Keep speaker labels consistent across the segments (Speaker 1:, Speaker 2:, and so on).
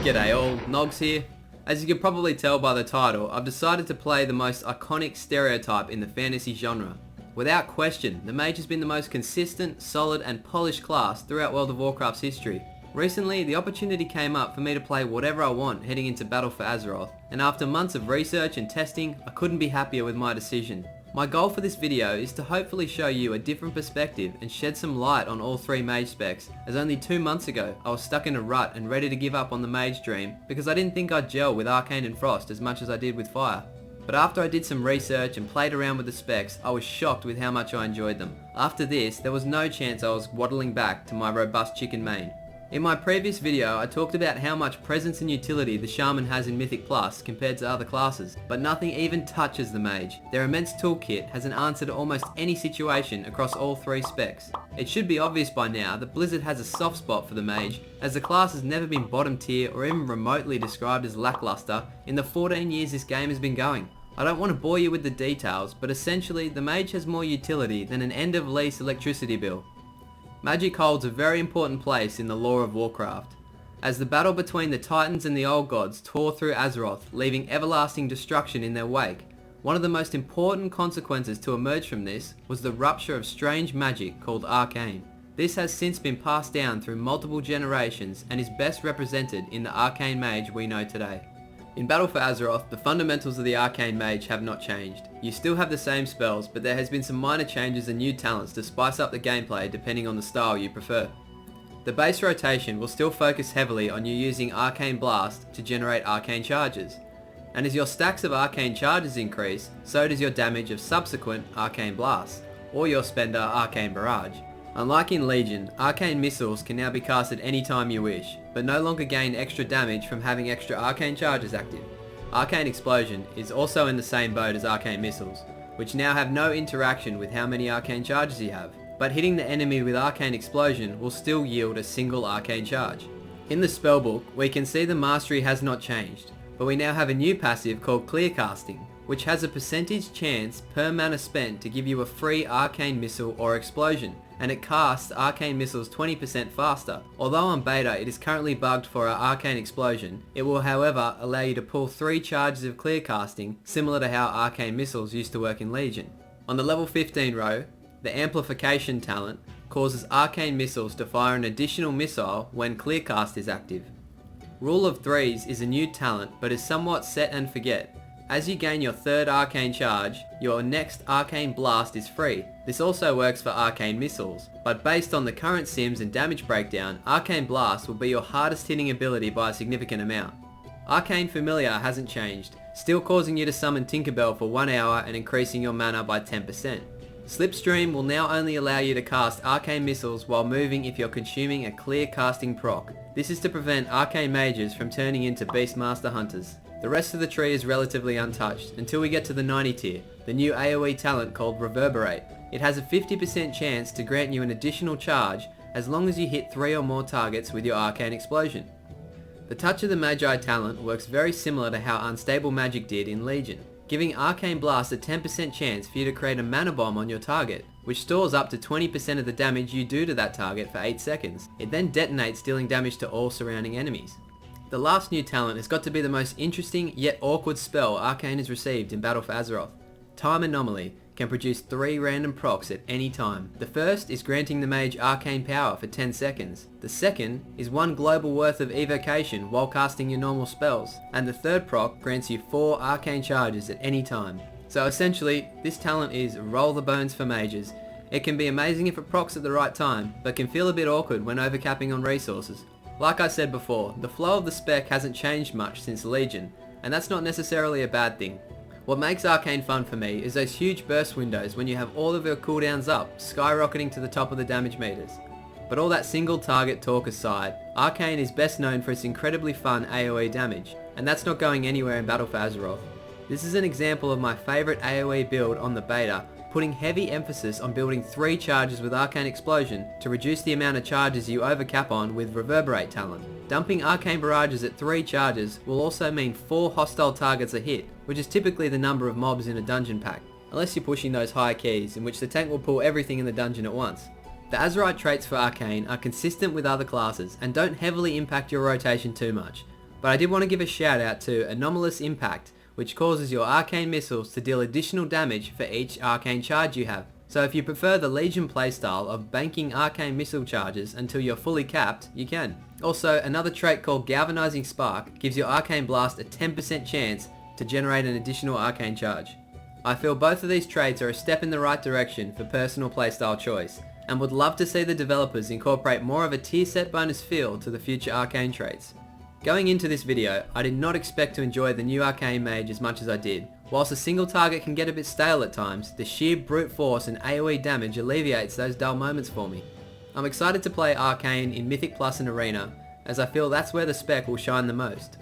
Speaker 1: G'day all, Nogs here. As you can probably tell by the title, I've decided to play the most iconic stereotype in the fantasy genre. Without question, the Mage has been the most consistent, solid and polished class throughout World of Warcraft's history. Recently, the opportunity came up for me to play whatever I want heading into Battle for Azeroth, and after months of research and testing, I couldn't be happier with my decision. My goal for this video is to hopefully show you a different perspective and shed some light on all three Mage specs, as only 2 months ago I was stuck in a rut and ready to give up on the Mage dream because I didn't think I'd gel with Arcane and Frost as much as I did with Fire. But after I did some research and played around with the specs, I was shocked with how much I enjoyed them. After this, there was no chance I was waddling back to my robust chicken main. In my previous video, I talked about how much presence and utility the Shaman has in Mythic Plus compared to other classes, but nothing even touches the Mage. Their immense toolkit has an answer to almost any situation across all three specs. It should be obvious by now that Blizzard has a soft spot for the Mage, as the class has never been bottom tier or even remotely described as lackluster in the 14 years this game has been going. I don't want to bore you with the details, but essentially the Mage has more utility than an end of lease electricity bill. Magic holds a very important place in the lore of Warcraft. As the battle between the Titans and the Old Gods tore through Azeroth, leaving everlasting destruction in their wake, one of the most important consequences to emerge from this was the rupture of strange magic called Arcane. This has since been passed down through multiple generations and is best represented in the Arcane Mage we know today. In Battle for Azeroth, the fundamentals of the Arcane Mage have not changed. You still have the same spells, but there has been some minor changes and new talents to spice up the gameplay depending on the style you prefer. The base rotation will still focus heavily on you using Arcane Blast to generate Arcane charges. And as your stacks of Arcane charges increase, so does your damage of subsequent Arcane Blasts, or your spender Arcane Barrage. Unlike in Legion, Arcane Missiles can now be cast at any time you wish, but no longer gain extra damage from having extra Arcane charges active. Arcane Explosion is also in the same boat as Arcane Missiles, which now have no interaction with how many Arcane charges you have, but hitting the enemy with Arcane Explosion will still yield a single Arcane charge. In the spellbook, we can see the mastery has not changed, but we now have a new passive called Clear Casting, which has a percentage chance per mana spent to give you a free Arcane Missile or Explosion, and it casts Arcane Missiles 20% faster. Although on beta it is currently bugged for our Arcane Explosion, it will however allow you to pull 3 charges of Clear Casting, similar to how Arcane Missiles used to work in Legion. On the level 15 row, the Amplification talent causes Arcane Missiles to fire an additional missile when Clear Cast is active. Rule of Threes is a new talent but is somewhat set and forget. As you gain your 3rd Arcane charge, your next Arcane Blast is free. This also works for Arcane Missiles, but based on the current sims and damage breakdown, Arcane Blast will be your hardest hitting ability by a significant amount. Arcane Familiar hasn't changed, still causing you to summon Tinkerbell for 1 hour and increasing your mana by 10%. Slipstream will now only allow you to cast Arcane Missiles while moving if you're consuming a Clear Casting proc. This is to prevent Arcane Mages from turning into Beastmaster Hunters. The rest of the tree is relatively untouched until we get to the 90 tier, the new AoE talent called Reverberate. It has a 50% chance to grant you an additional charge as long as you hit 3 or more targets with your Arcane Explosion. The Touch of the Magi talent works very similar to how Unstable Magic did in Legion, giving Arcane Blast a 10% chance for you to create a mana bomb on your target, which stores up to 20% of the damage you do to that target for 8 seconds. It then detonates, dealing damage to all surrounding enemies. The last new talent has got to be the most interesting yet awkward spell Arcane has received in Battle for Azeroth. Time Anomaly can produce 3 random procs at any time. The first is granting the Mage Arcane Power for 10 seconds. The second is 1 global worth of evocation while casting your normal spells. And the third proc grants you 4 Arcane charges at any time. So essentially, this talent is roll the bones for mages. It can be amazing if it procs at the right time, but can feel a bit awkward when overcapping on resources. Like I said before, the flow of the spec hasn't changed much since Legion, and that's not necessarily a bad thing. What makes Arcane fun for me is those huge burst windows when you have all of your cooldowns up, skyrocketing to the top of the damage meters. But all that single target talk aside, Arcane is best known for its incredibly fun AoE damage, and that's not going anywhere in Battle for Azeroth. This is an example of my favourite AoE build on the beta, putting heavy emphasis on building 3 charges with Arcane Explosion to reduce the amount of charges you overcap on with Reverberate talent. Dumping Arcane Barrages at 3 charges will also mean 4 hostile targets a hit, which is typically the number of mobs in a dungeon pack, unless you're pushing those high keys in which the tank will pull everything in the dungeon at once. The Azerite traits for Arcane are consistent with other classes and don't heavily impact your rotation too much. But I did want to give a shout out to Anomalous Impact, which causes your arcane missiles to deal additional damage for each arcane charge you have. So if you prefer the Legion playstyle of banking arcane missile charges until you're fully capped, you can. Also, another trait called Galvanizing Spark gives your arcane blast a 10% chance to generate an additional arcane charge. I feel both of these traits are a step in the right direction for personal playstyle choice, and would love to see the developers incorporate more of a tier set bonus feel to the future arcane traits. Going into this video, I did not expect to enjoy the new Arcane Mage as much as I did. Whilst a single target can get a bit stale at times, the sheer brute force and AoE damage alleviates those dull moments for me. I'm excited to play Arcane in Mythic Plus and Arena, as I feel that's where the spec will shine the most.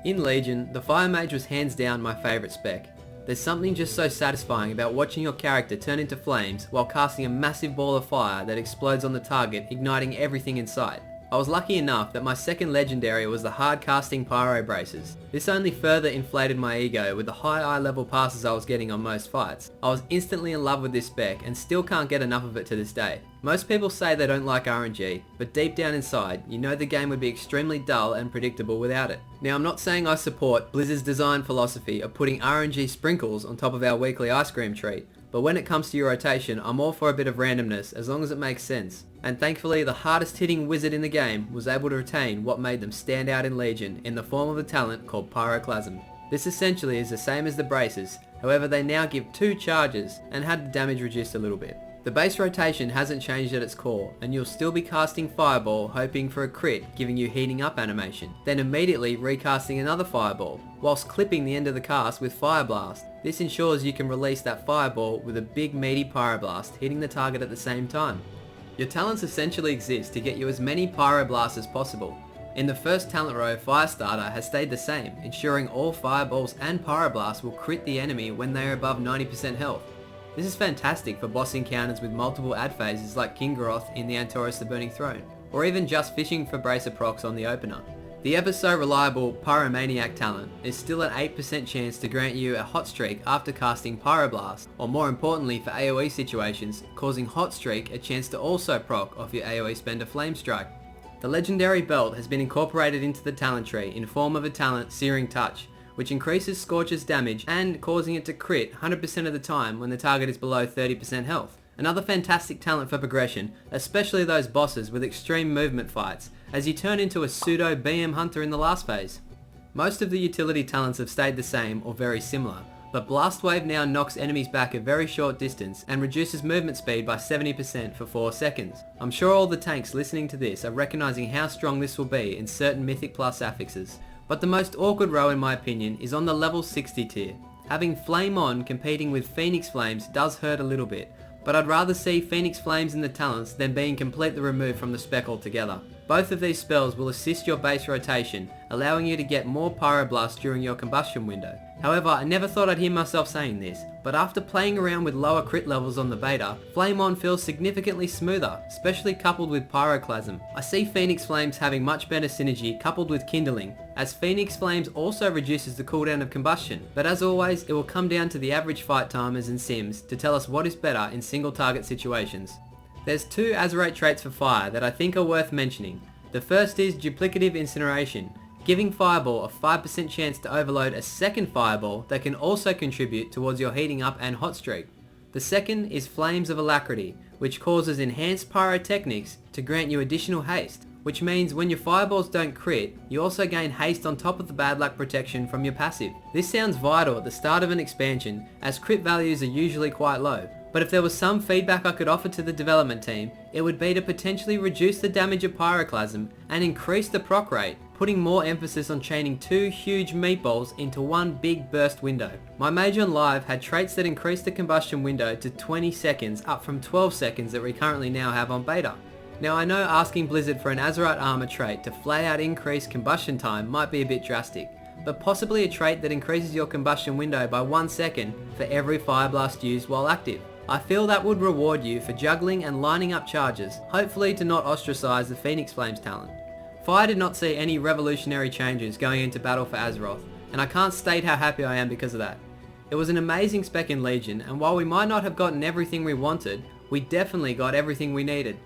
Speaker 1: In Legion, the Fire Mage was hands down my favourite spec. There's something just so satisfying about watching your character turn into flames while casting a massive ball of fire that explodes on the target, igniting everything in sight. I was lucky enough that my second legendary was the hard casting Pyro Braces. This only further inflated my ego with the high eye level passes I was getting on most fights. I was instantly in love with this spec and still can't get enough of it to this day. Most people say they don't like RNG, but deep down inside, you know the game would be extremely dull and predictable without it. Now, I'm not saying I support Blizzard's design philosophy of putting RNG sprinkles on top of our weekly ice cream treat, but when it comes to your rotation, I'm all for a bit of randomness as long as it makes sense. And thankfully, the hardest hitting wizard in the game was able to retain what made them stand out in Legion in the form of a talent called Pyroclasm. This essentially is the same as the braces, however they now give 2 charges and had the damage reduced a little bit. The base rotation hasn't changed at its core, and you'll still be casting Fireball hoping for a crit giving you heating up animation, then immediately recasting another Fireball, whilst clipping the end of the cast with Fire Blast. This ensures you can release that Fireball with a big meaty Pyroblast hitting the target at the same time. Your talents essentially exist to get you as many Pyroblasts as possible. In the first talent row, Firestarter has stayed the same, ensuring all Fireballs and Pyroblasts will crit the enemy when they are above 90% health. This is fantastic for boss encounters with multiple ad phases like Kingaroth in the Antorus the Burning Throne, or even just fishing for Bracer procs on the opener. The ever so reliable Pyromaniac talent is still an 8% chance to grant you a Hot Streak after casting Pyroblast, or more importantly for AoE situations, causing Hot Streak a chance to also proc off your AoE spender Flame Strike. The legendary belt has been incorporated into the talent tree in form of a talent Searing Touch, which increases Scorch's damage and causing it to crit 100% of the time when the target is below 30% health. Another fantastic talent for progression, especially those bosses with extreme movement fights, as you turn into a pseudo BM Hunter in the last phase. Most of the utility talents have stayed the same or very similar, but Blast Wave now knocks enemies back a very short distance and reduces movement speed by 70% for 4 seconds. I'm sure all the tanks listening to this are recognising how strong this will be in certain Mythic Plus affixes. But the most awkward row in my opinion is on the level 60 tier. Having Flame On competing with Phoenix Flames does hurt a little bit, but I'd rather see Phoenix Flames in the talents than being completely removed from the spec altogether. Both of these spells will assist your base rotation, allowing you to get more Pyroblast during your combustion window. However, I never thought I'd hear myself saying this, but after playing around with lower crit levels on the beta, Flame On feels significantly smoother, especially coupled with Pyroclasm. I see Phoenix Flames having much better synergy coupled with Kindling, as Phoenix Flames also reduces the cooldown of combustion, but as always, it will come down to the average fight timers and sims to tell us what is better in single target situations. There's 2 Azerite traits for fire that I think are worth mentioning. The first is Duplicative Incineration, giving Fireball a 5% chance to overload a second Fireball that can also contribute towards your heating up and hot streak. The second is Flames of Alacrity, which causes enhanced pyrotechnics to grant you additional haste, which means when your fireballs don't crit, you also gain haste on top of the bad luck protection from your passive. This sounds vital at the start of an expansion, as crit values are usually quite low, but if there was some feedback I could offer to the development team, it would be to potentially reduce the damage of Pyroclasm and increase the proc rate, putting more emphasis on chaining 2 huge meatballs into one big burst window. My Mage on Live had traits that increased the combustion window to 20 seconds, up from 12 seconds that we currently now have on beta. Now I know asking Blizzard for an Azerite armor trait to flat out increase combustion time might be a bit drastic, but possibly a trait that increases your combustion window by 1 second for every Fire Blast used while active. I feel that would reward you for juggling and lining up charges, hopefully to not ostracize the Phoenix Flames talent. Fire did not see any revolutionary changes going into battle for Azeroth, and I can't state how happy I am because of that. It was an amazing spec in Legion, and while we might not have gotten everything we wanted, we definitely got everything we needed.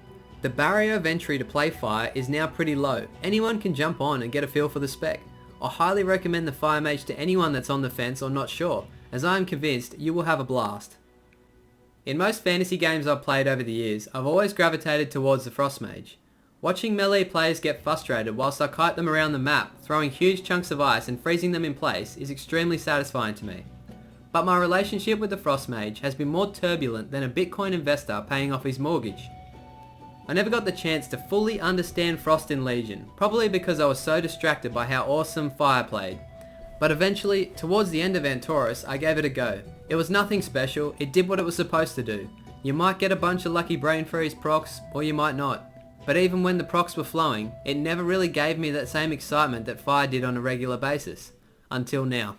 Speaker 1: The barrier of entry to play Fire is now pretty low. Anyone can jump on and get a feel for the spec. I highly recommend the Fire Mage to anyone that's on the fence or not sure, as I am convinced you will have a blast. In most fantasy games I've played over the years, I've always gravitated towards the Frost Mage. Watching melee players get frustrated whilst I kite them around the map, throwing huge chunks of ice and freezing them in place is extremely satisfying to me. But my relationship with the Frost Mage has been more turbulent than a Bitcoin investor paying off his mortgage. I never got the chance to fully understand Frost in Legion, probably because I was so distracted by how awesome Fire played. But eventually, towards the end of Antorus, I gave it a go. It was nothing special, it did what it was supposed to do. You might get a bunch of lucky brain freeze procs, or you might not. But even when the procs were flowing, it never really gave me that same excitement that Fire did on a regular basis. Until now.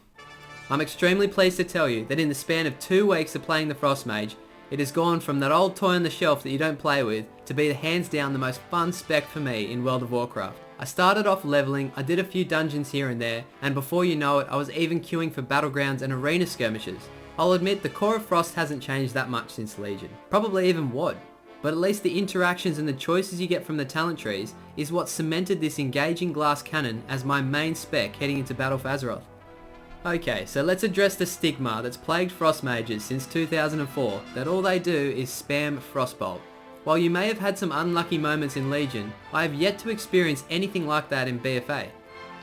Speaker 1: I'm extremely pleased to tell you that in the span of 2 weeks of playing the Frost Mage, it has gone from that old toy on the shelf that you don't play with to be hands down the most fun spec for me in World of Warcraft. I started off leveling, I did a few dungeons here and there, and before you know it I was even queuing for battlegrounds and arena skirmishes. I'll admit the core of Frost hasn't changed that much since Legion, probably even would, but at least the interactions and the choices you get from the talent trees is what cemented this engaging glass cannon as my main spec heading into Battle for Azeroth. Okay, so let's address the stigma that's plagued Frost Mages since 2004, that all they do is spam Frostbolt. While you may have had some unlucky moments in Legion, I have yet to experience anything like that in BFA.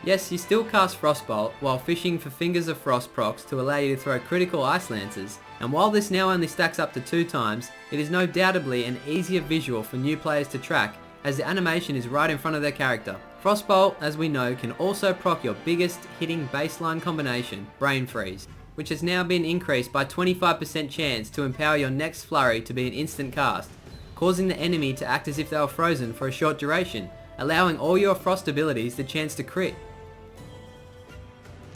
Speaker 1: Yes, you still cast Frostbolt while fishing for Fingers of Frost procs to allow you to throw critical Ice Lancers, and while this now only stacks up to 2 times, it is no doubtably an easier visual for new players to track as the animation is right in front of their character. Frostbolt, as we know, can also proc your biggest hitting baseline combination, Brain Freeze, which has now been increased by 25% chance to empower your next flurry to be an instant cast, causing the enemy to act as if they were frozen for a short duration, allowing all your Frost abilities the chance to crit.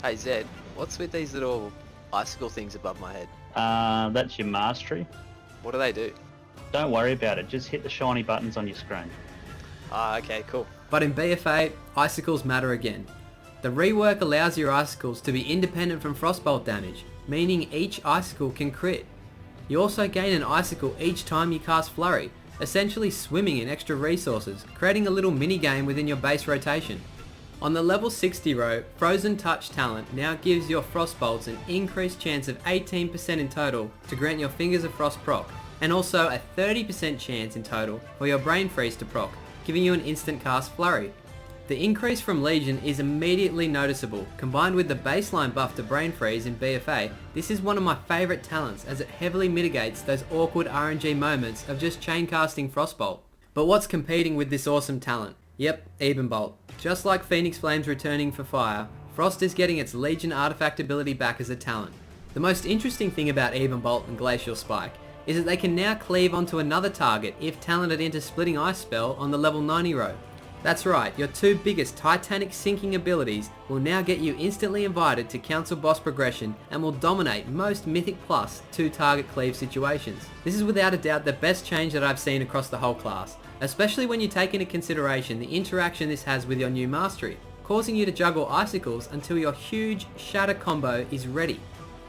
Speaker 2: Hey Zed, what's with these little icicle things above my head?
Speaker 3: That's your mastery.
Speaker 2: What do they do?
Speaker 3: Don't worry about it, just hit the shiny buttons on your screen.
Speaker 2: Okay, cool.
Speaker 1: But in BFA, icicles matter again. The rework allows your icicles to be independent from Frostbolt damage, meaning each icicle can crit. You also gain an icicle each time you cast Flurry, essentially swimming in extra resources, creating a little mini-game within your base rotation. On the level 60 row, Frozen Touch talent now gives your Frostbolts an increased chance of 18% in total to grant your Fingers of Frost proc, and also a 30% chance in total for your Brain Freeze to proc, giving you an instant cast Flurry. The increase from Legion is immediately noticeable. Combined with the baseline buff to Brain Freeze in BFA, this is one of my favourite talents as it heavily mitigates those awkward RNG moments of just chain casting Frostbolt. But what's competing with this awesome talent? Yep, Ebenbolt. Just like Phoenix Flames returning for Fire, Frost is getting its Legion artifact ability back as a talent. The most interesting thing about Ebenbolt and Glacial Spike is that they can now cleave onto another target if talented into Splitting Ice spell on the level 90 row. That's right, your 2 biggest Titanic sinking abilities will now get you instantly invited to council boss progression and will dominate most Mythic Plus 2 target cleave situations. This is without a doubt the best change that I've seen across the whole class, especially when you take into consideration the interaction this has with your new mastery, causing you to juggle icicles until your huge shatter combo is ready.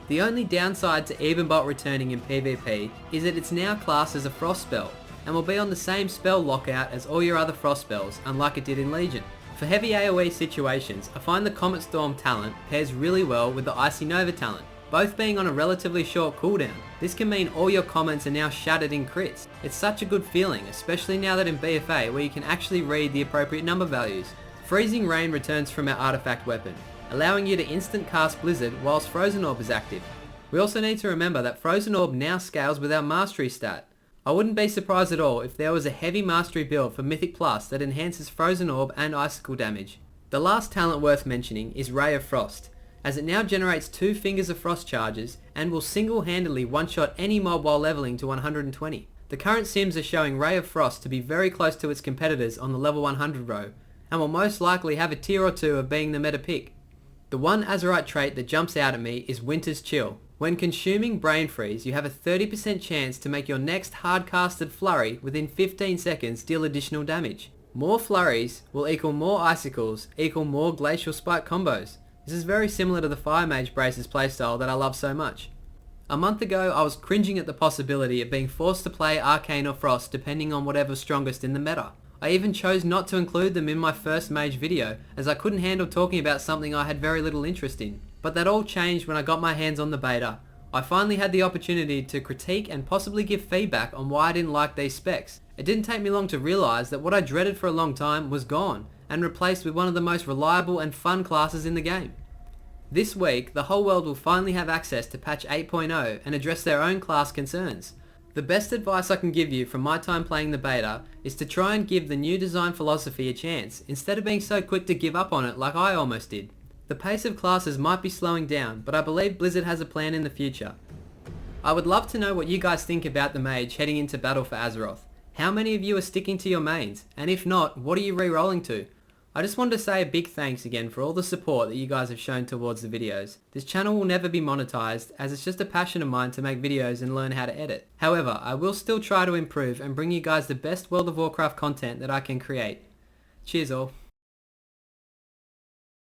Speaker 1: The only downside to Ebenbolt returning in PvP is that it's now classed as a Frost spell, and will be on the same spell lockout as all your other Frost spells, unlike it did in Legion. For heavy AoE situations, I find the Comet Storm talent pairs really well with the Icy Nova talent, both being on a relatively short cooldown. This can mean all your comments are now shattered in crits. It's such a good feeling, especially now that in BFA where you can actually read the appropriate number values. Freezing Rain returns from our artifact weapon, allowing you to instant cast Blizzard whilst Frozen Orb is active. We also need to remember that Frozen Orb now scales with our Mastery stat. I wouldn't be surprised at all if there was a heavy Mastery build for Mythic Plus that enhances Frozen Orb and Icicle damage. The last talent worth mentioning is Ray of Frost, as it now generates 2 Fingers of Frost charges and will single-handedly one-shot any mob while leveling to 120. The current sims are showing Ray of Frost to be very close to its competitors on the level 100 row, and will most likely have a tier or 2 of being the meta pick. The one Azerite trait that jumps out at me is Winter's Chill. When consuming Brain Freeze, you have a 30% chance to make your next hard-casted flurry within 15 seconds deal additional damage. More flurries will equal more icicles, equal more Glacial Spike combos. This is very similar to the Fire Mage Brace's playstyle that I love so much. A month ago, I was cringing at the possibility of being forced to play Arcane or Frost depending on whatever's strongest in the meta. I even chose not to include them in my first Mage video, as I couldn't handle talking about something I had very little interest in. But that all changed when I got my hands on the beta. I finally had the opportunity to critique and possibly give feedback on why I didn't like these specs. It didn't take me long to realise that what I dreaded for a long time was gone, and replaced with one of the most reliable and fun classes in the game. This week, the whole world will finally have access to patch 8.0 and address their own class concerns. The best advice I can give you from my time playing the beta is to try and give the new design philosophy a chance, instead of being so quick to give up on it like I almost did. The pace of classes might be slowing down, but I believe Blizzard has a plan in the future. I would love to know what you guys think about the Mage heading into battle for Azeroth. How many of you are sticking to your mains? And if not, what are you re-rolling to? I just wanted to say a big thanks again for all the support that you guys have shown towards the videos. This channel will never be monetized, as it's just a passion of mine to make videos and learn how to edit. However, I will still try to improve and bring you guys the best World of Warcraft content that I can create. Cheers all.